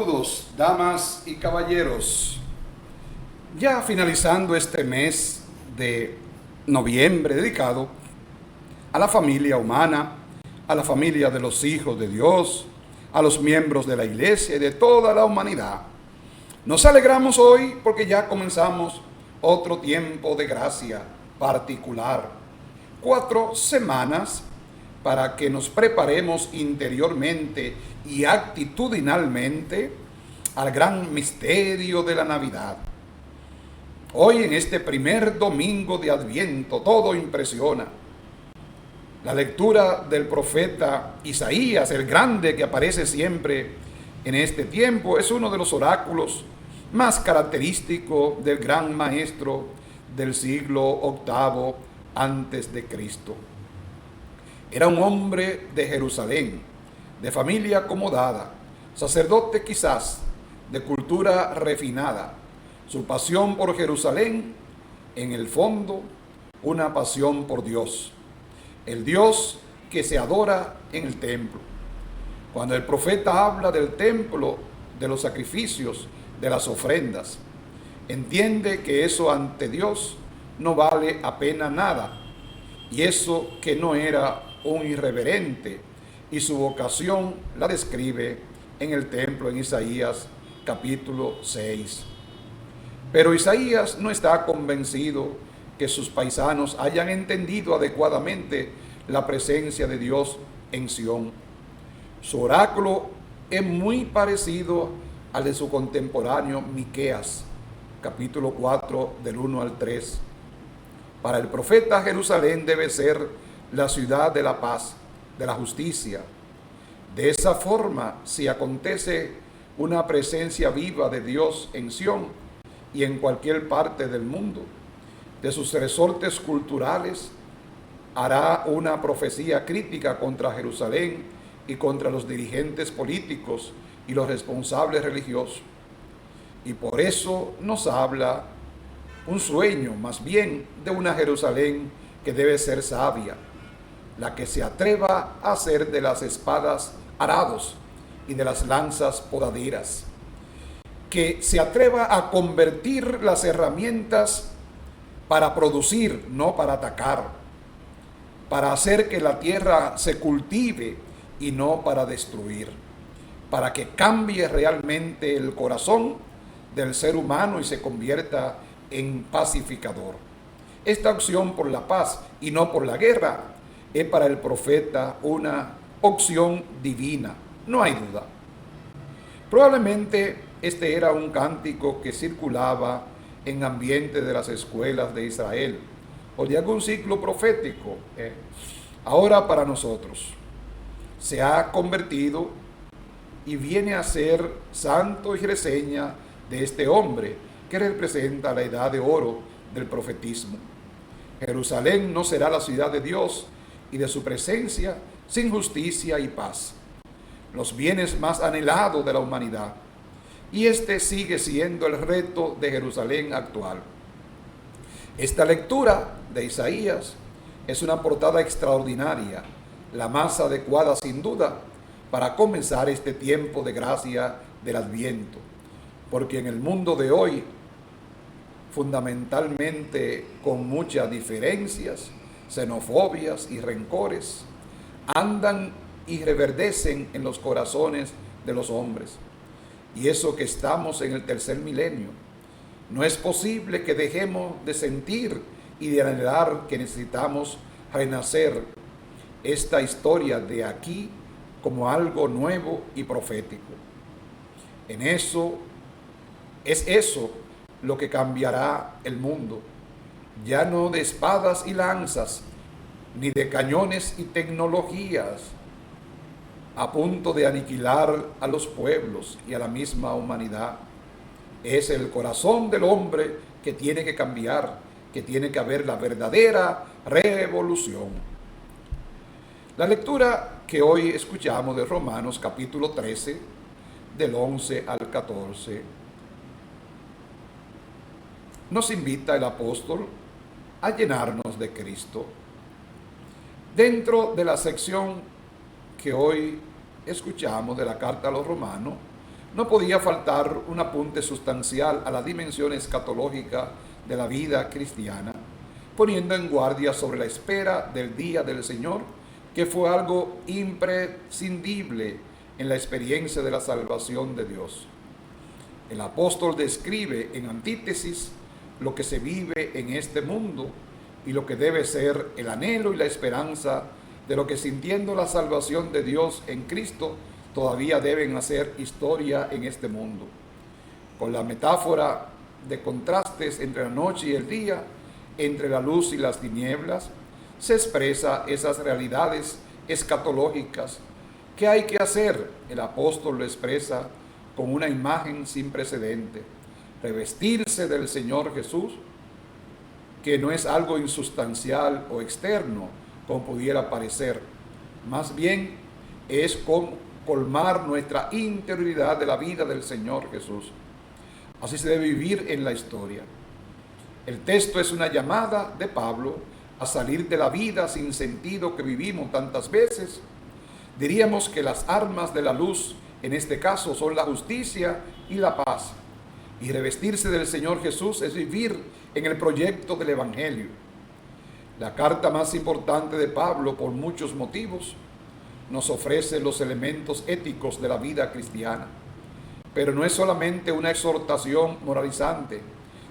Saludos, damas y caballeros. Ya finalizando este mes de noviembre dedicado a la familia humana, a la familia de los hijos de Dios, a los miembros de la iglesia y de toda la humanidad. Nos alegramos hoy porque ya comenzamos otro tiempo de gracia particular. 4 semanas para que nos preparemos interiormente y actitudinalmente al gran misterio de la Navidad. Hoy, en este primer domingo de Adviento, todo impresiona. La lectura del profeta Isaías, el grande que aparece siempre en este tiempo, es uno de los oráculos más característicos del gran maestro del siglo VIII antes de Cristo. Era un hombre de Jerusalén, de familia acomodada, sacerdote quizás, de cultura refinada. Su pasión por Jerusalén, en el fondo, una pasión por Dios. El Dios que se adora en el templo. Cuando el profeta habla del templo, de los sacrificios, de las ofrendas, entiende que eso ante Dios no vale apenas nada. Y eso que no era un irreverente, y su vocación la describe en el templo en Isaías capítulo 6. Pero Isaías no está convencido que sus paisanos hayan entendido adecuadamente la presencia de Dios en Sión. Su oráculo es muy parecido al de su contemporáneo Miqueas, capítulo 4, del 1 al 3. Para el profeta, Jerusalén debe ser la ciudad de la paz, de la justicia. De esa forma, si acontece una presencia viva de Dios en Sión y en cualquier parte del mundo, de sus resortes culturales hará una profecía crítica contra Jerusalén y contra los dirigentes políticos y los responsables religiosos. Y por eso nos habla un sueño, más bien, de una Jerusalén que debe ser sabia, la que se atreva a hacer de las espadas arados y de las lanzas podaderas, que se atreva a convertir las herramientas para producir, no para atacar, para hacer que la tierra se cultive y no para destruir, para que cambie realmente el corazón del ser humano y se convierta en pacificador. Esta opción por la paz y no por la guerra es para el profeta una opción divina, no hay duda. Probablemente este era un cántico que circulaba en ambiente de las escuelas de Israel o de algún ciclo profético. Ahora para nosotros se ha convertido y viene a ser santo y reseña de este hombre que representa la edad de oro del profetismo. Jerusalén no será la ciudad de Dios y de su presencia sin justicia y paz, los bienes más anhelados de la humanidad. Y este sigue siendo el reto de Jerusalén actual. Esta lectura de Isaías es una portada extraordinaria, la más adecuada sin duda para comenzar este tiempo de gracia del Adviento, porque en el mundo de hoy, fundamentalmente con muchas diferencias, xenofobias y rencores, andan y reverdecen en los corazones de los hombres. Y eso que estamos en el tercer milenio, no es posible que dejemos de sentir y de anhelar que necesitamos renacer esta historia de aquí como algo nuevo y profético. Es eso lo que cambiará el mundo, ya no de espadas y lanzas, ni de cañones y tecnologías a punto de aniquilar a los pueblos y a la misma humanidad. Es el corazón del hombre que tiene que cambiar, que tiene que haber la verdadera revolución. La lectura que hoy escuchamos de Romanos capítulo 13, del 11 al 14, nos invita el apóstol a llenarnos de Cristo. Dentro de la sección que hoy escuchamos de la carta a los romanos, no podía faltar un apunte sustancial a la dimensión escatológica de la vida cristiana, poniendo en guardia sobre la espera del día del Señor, que fue algo imprescindible en la experiencia de la salvación de Dios. El apóstol describe en antítesis lo que se vive en este mundo y lo que debe ser el anhelo y la esperanza de lo que, sintiendo la salvación de Dios en Cristo, todavía deben hacer historia en este mundo. Con la metáfora de contrastes entre la noche y el día, entre la luz y las tinieblas, se expresa esas realidades escatológicas. ¿Qué hay que hacer? El apóstol lo expresa con una imagen sin precedente: revestirse del Señor Jesús, que no es algo insustancial o externo, como pudiera parecer. Más bien es colmar nuestra interioridad de la vida del Señor Jesús. Así se debe vivir en la historia. El texto es una llamada de Pablo a salir de la vida sin sentido que vivimos tantas veces. Diríamos que las armas de la luz en este caso son la justicia y la paz. Y revestirse del Señor Jesús es vivir en el proyecto del Evangelio. La carta más importante de Pablo, por muchos motivos, nos ofrece los elementos éticos de la vida cristiana. Pero no es solamente una exhortación moralizante,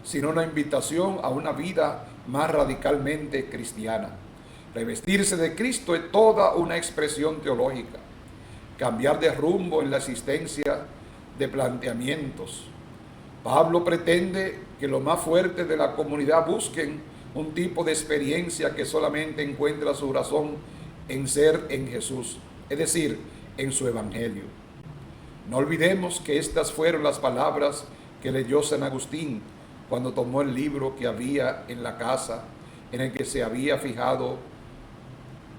sino una invitación a una vida más radicalmente cristiana. Revestirse de Cristo es toda una expresión teológica. Cambiar de rumbo en la existencia de planteamientos. Pablo pretende que los más fuertes de la comunidad busquen un tipo de experiencia que solamente encuentra su razón en ser en Jesús, es decir, en su Evangelio. No olvidemos que estas fueron las palabras que leyó San Agustín cuando tomó el libro que había en la casa, en el que se había fijado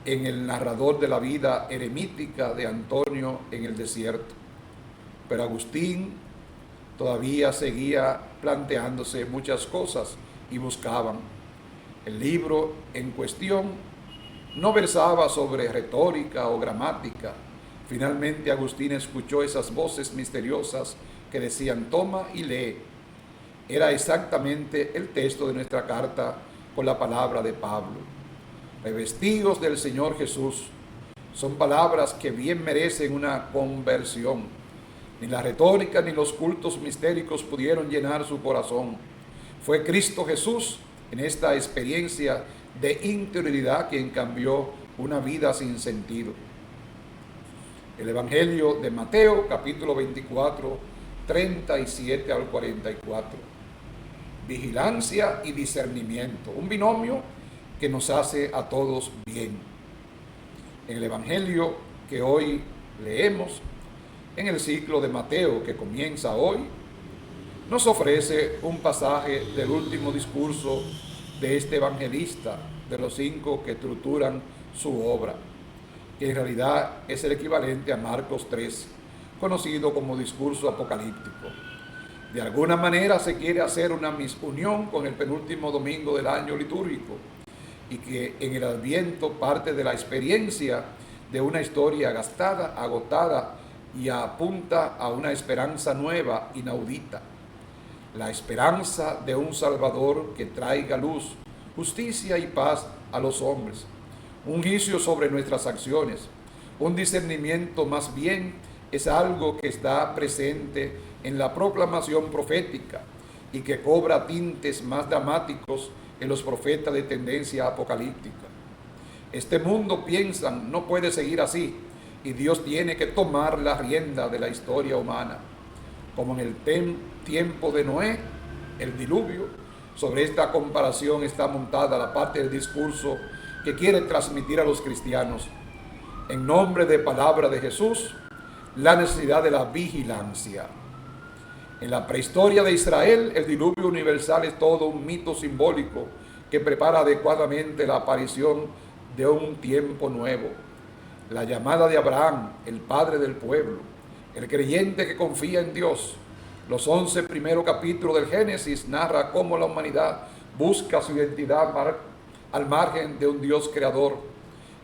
en el narrador de la vida eremítica de Antonio en el desierto. Pero Agustín todavía seguía planteándose muchas cosas y buscaban. El libro en cuestión no versaba sobre retórica o gramática. Finalmente Agustín escuchó esas voces misteriosas que decían: toma y lee. Era exactamente el texto de nuestra carta con la palabra de Pablo. Revestidos del Señor Jesús. Son palabras que bien merecen una conversión. Ni la retórica ni los cultos mistéricos pudieron llenar su corazón. Fue Cristo Jesús en esta experiencia de interioridad quien cambió una vida sin sentido. El Evangelio de Mateo, capítulo 24, 37 al 44. Vigilancia y discernimiento, un binomio que nos hace a todos bien. En el Evangelio que hoy leemos, en el ciclo de Mateo que comienza hoy, nos ofrece un pasaje del último discurso de este evangelista, de los 5 que estructuran su obra, que en realidad es el equivalente a Marcos 3, conocido como discurso apocalíptico. De alguna manera se quiere hacer una misunión con el penúltimo domingo del año litúrgico, y que en el Adviento parte de la experiencia de una historia gastada, agotada, y apunta a una esperanza nueva, inaudita. La esperanza de un Salvador que traiga luz, justicia y paz a los hombres. Un juicio sobre nuestras acciones. Un discernimiento más bien es algo que está presente en la proclamación profética y que cobra tintes más dramáticos en los profetas de tendencia apocalíptica. Este mundo, piensan, no puede seguir así, y Dios tiene que tomar la rienda de la historia humana. Como en el tiempo de Noé, el diluvio. Sobre esta comparación está montada la parte del discurso que quiere transmitir a los cristianos, en nombre de palabra de Jesús, la necesidad de la vigilancia. En la prehistoria de Israel, el diluvio universal es todo un mito simbólico que prepara adecuadamente la aparición de un tiempo nuevo. La llamada de Abraham, el padre del pueblo, el creyente que confía en Dios. Los 11 primeros capítulos del Génesis narra cómo la humanidad busca su identidad al margen de un Dios creador.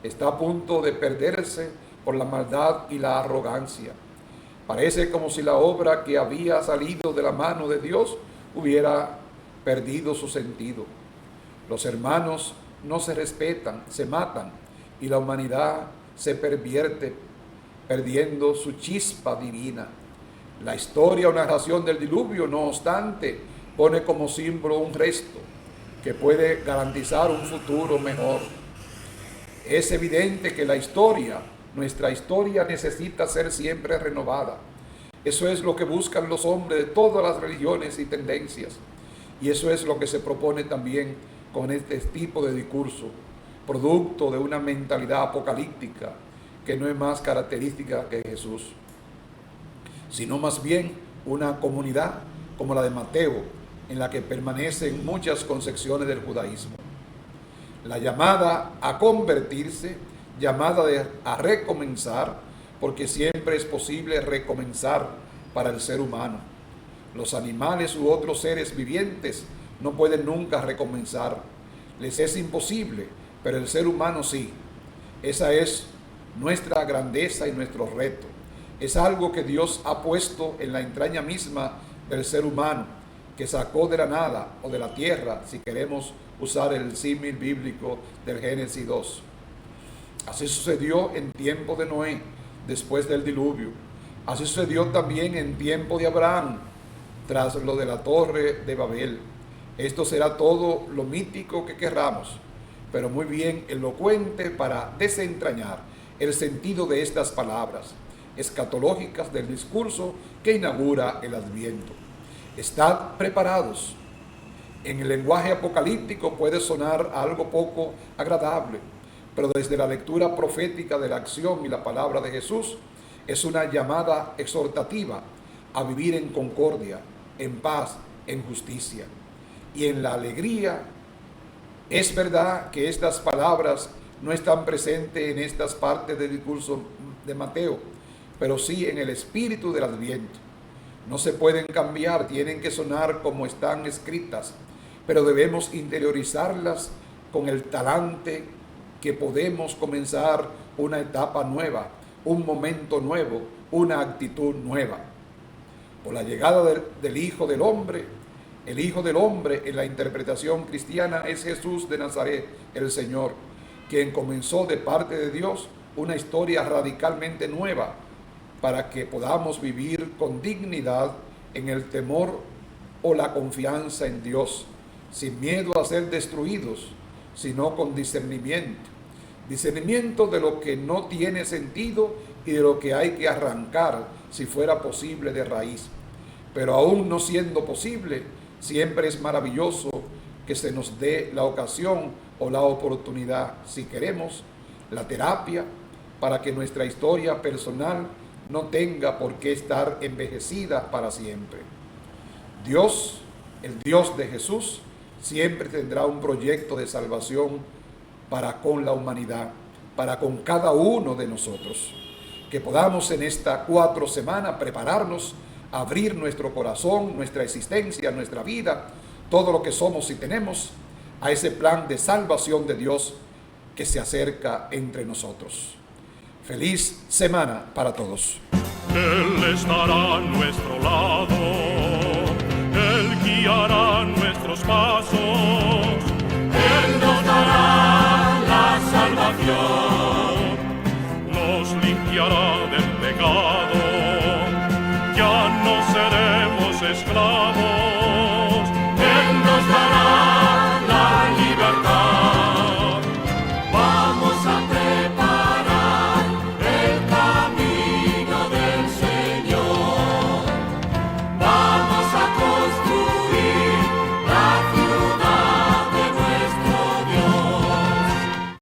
Está a punto de perderse por la maldad y la arrogancia. Parece como si la obra que había salido de la mano de Dios hubiera perdido su sentido. Los hermanos no se respetan, se matan, y la humanidad se pervierte, perdiendo su chispa divina. La historia o narración del diluvio, no obstante, pone como símbolo un resto que puede garantizar un futuro mejor. Es evidente que nuestra historia necesita ser siempre renovada. Eso es lo que buscan los hombres de todas las religiones y tendencias. Y eso es lo que se propone también con este tipo de discurso, producto de una mentalidad apocalíptica que no es más característica que Jesús, sino más bien una comunidad como la de Mateo, en la que permanecen muchas concepciones del judaísmo. La llamada a convertirse, llamada a recomenzar, porque siempre es posible recomenzar para el ser humano. Los animales u otros seres vivientes no pueden nunca recomenzar. Les es imposible, pero el ser humano sí. Esa es nuestra grandeza y nuestro reto. Es algo que Dios ha puesto en la entraña misma del ser humano, que sacó de la nada o de la tierra, si queremos usar el símil bíblico del Génesis 2. Así sucedió en tiempo de Noé, después del diluvio. Así sucedió también en tiempo de Abraham, tras lo de la torre de Babel. Esto será todo lo mítico que querramos, pero muy bien elocuente para desentrañar el sentido de estas palabras escatológicas del discurso que inaugura el Adviento. Estad preparados. En el lenguaje apocalíptico puede sonar algo poco agradable, pero desde la lectura profética de la acción y la palabra de Jesús, es una llamada exhortativa a vivir en concordia, en paz, en justicia y en la alegría. Es verdad que estas palabras no están presentes en estas partes del discurso de Mateo, pero sí en el espíritu del Adviento. No se pueden cambiar, tienen que sonar como están escritas, pero debemos interiorizarlas con el talante que podemos comenzar una etapa nueva, un momento nuevo, una actitud nueva. Por la llegada del Hijo del Hombre, el Hijo del Hombre en la interpretación cristiana es Jesús de Nazaret, el Señor, quien comenzó de parte de Dios una historia radicalmente nueva para que podamos vivir con dignidad en el temor o la confianza en Dios, sin miedo a ser destruidos, sino con discernimiento. Discernimiento de lo que no tiene sentido y de lo que hay que arrancar, si fuera posible, de raíz. Pero aún no siendo posible, siempre es maravilloso que se nos dé la ocasión o la oportunidad, si queremos, la terapia, para que nuestra historia personal no tenga por qué estar envejecida para siempre. Dios, el Dios de Jesús, siempre tendrá un proyecto de salvación para con la humanidad, para con cada uno de nosotros. Que podamos en esta 4 semanas prepararnos, abrir nuestro corazón, nuestra existencia, nuestra vida, todo lo que somos y tenemos, a ese plan de salvación de Dios que se acerca entre nosotros. Feliz semana para todos. Él estará a nuestro lado, Él guiará nuestros pasos, Él nos dará la salvación.